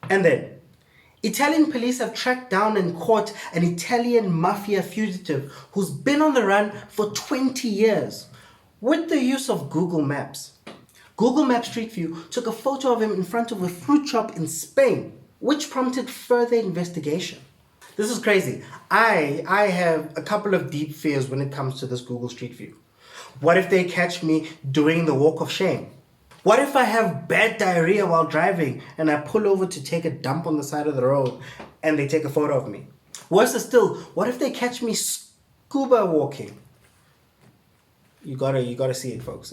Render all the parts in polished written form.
And then, Italian police have tracked down and caught an Italian Mafia fugitive who's been on the run for 20 years with the use of Google Maps. Google Maps Street View took a photo of him in front of a fruit shop in Spain, which prompted further investigation. This is crazy. I have a couple of deep fears when it comes to this Google Street View. What if they catch me doing the walk of shame? What if I have bad diarrhea while driving and I pull over to take a dump on the side of the road and they take a photo of me? Worse still, what if they catch me scuba walking? You gotta see it, folks.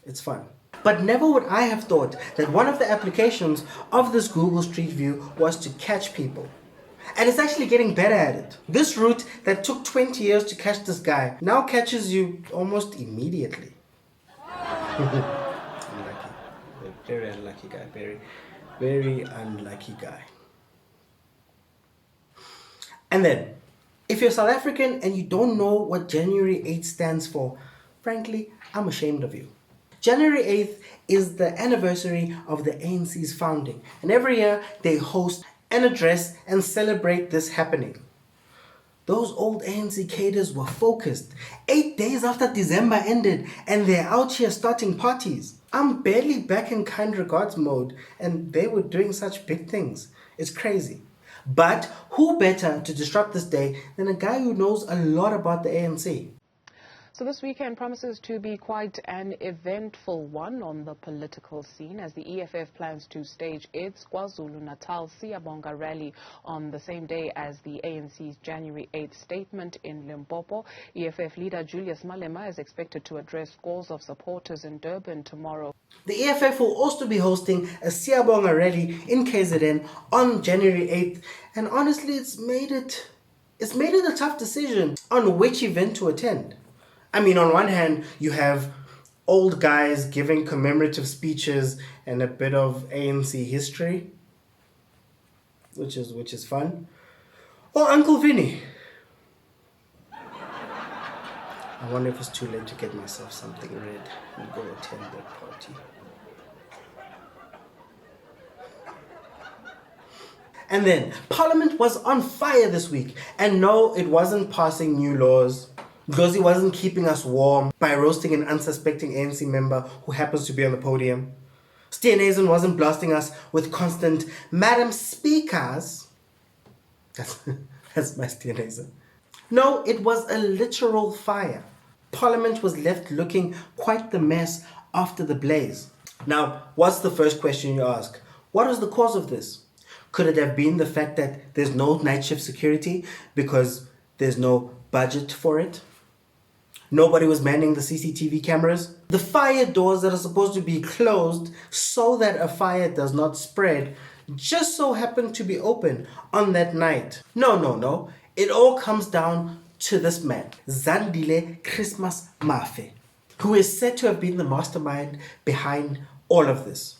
It's fun. But never would I have thought that one of the applications of this Google Street View was to catch people. And it's actually getting better at it. This route that took 20 years to catch this guy now catches you almost immediately. Unlucky. Very unlucky guy. Very unlucky guy. And then, if you're South African and you don't know what January 8th stands for, frankly, I'm ashamed of you. January 8th is the anniversary of the ANC's founding, and every year they host an address and celebrate this happening. Those old ANC cadres were focused 8 days after December ended, and they're out here starting parties. I'm barely back in kind regards mode, and they were doing such big things. It's crazy. But who better to disrupt this day than a guy who knows a lot about the ANC? So this weekend promises to be quite an eventful one on the political scene as the EFF plans to stage its KwaZulu-Natal Siyabonga rally on the same day as the ANC's January 8th statement in Limpopo. EFF leader Julius Malema is expected to address scores of supporters in Durban tomorrow. The EFF will also be hosting a Siyabonga rally in KZN on January 8th, and honestly it's made it a tough decision on which event to attend. I mean, on one hand, you have old guys giving commemorative speeches and a bit of ANC history, which is fun. Or Uncle Vinny. I wonder if it's too late to get myself something red and go attend that party. And then, Parliament was on fire this week. And no, it wasn't passing new laws. Because he wasn't keeping us warm by roasting an unsuspecting ANC member who happens to be on the podium. Steenhuisen wasn't blasting us with constant Madam Speakers. That's my Steenhuisen. No, it was a literal fire. Parliament was left looking quite the mess after the blaze. Now, what's the first question you ask? What was the cause of this? Could it have been the fact that there's no night shift security because there's no budget for it? Nobody was manning the CCTV cameras. The fire doors that are supposed to be closed so that a fire does not spread just so happened to be open on that night. No. It all comes down to this man, Zandile Christmas Mafe, who is said to have been the mastermind behind all of this.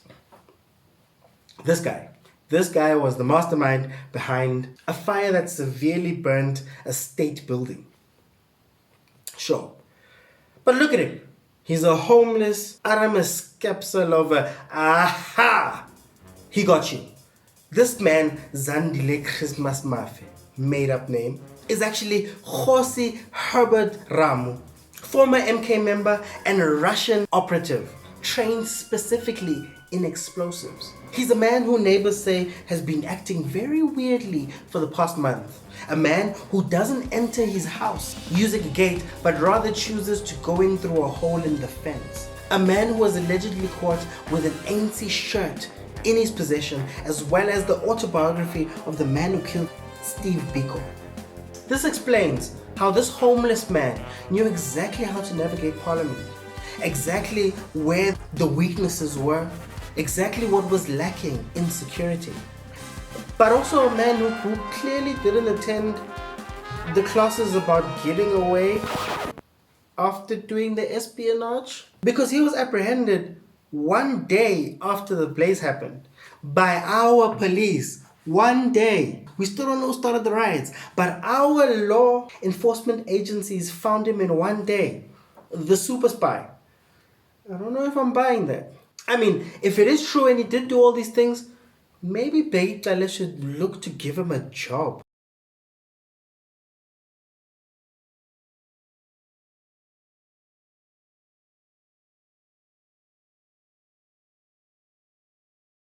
This guy was the mastermind behind a fire that severely burned a state building. Sure. But look at him. He's a homeless Aramis capsule of a... Aha! He got you. This man, Zandile Christmas Mafe, made up name, is actually Kgosi Herbert Ramu, former MK member and a Russian operative, trained specifically in explosives. He's a man who neighbors say has been acting very weirdly for the past month. A man who doesn't enter his house using a gate, but rather chooses to go in through a hole in the fence. A man who was allegedly caught with an ANC shirt in his possession, as well as the autobiography of the man who killed Steve Biko. This explains how this homeless man knew exactly how to navigate Parliament, exactly where the weaknesses were, exactly what was lacking in security. But also a man who clearly didn't attend the classes about getting away after doing the espionage, because he was apprehended one day after the blaze happened by our police. One day. We still don't know who started the riots, but our law enforcement agencies found him in one day. The super spy. I don't know if I'm buying that. I mean, if it is true and he did do all these things, Maybe Beitale should look to give him a job.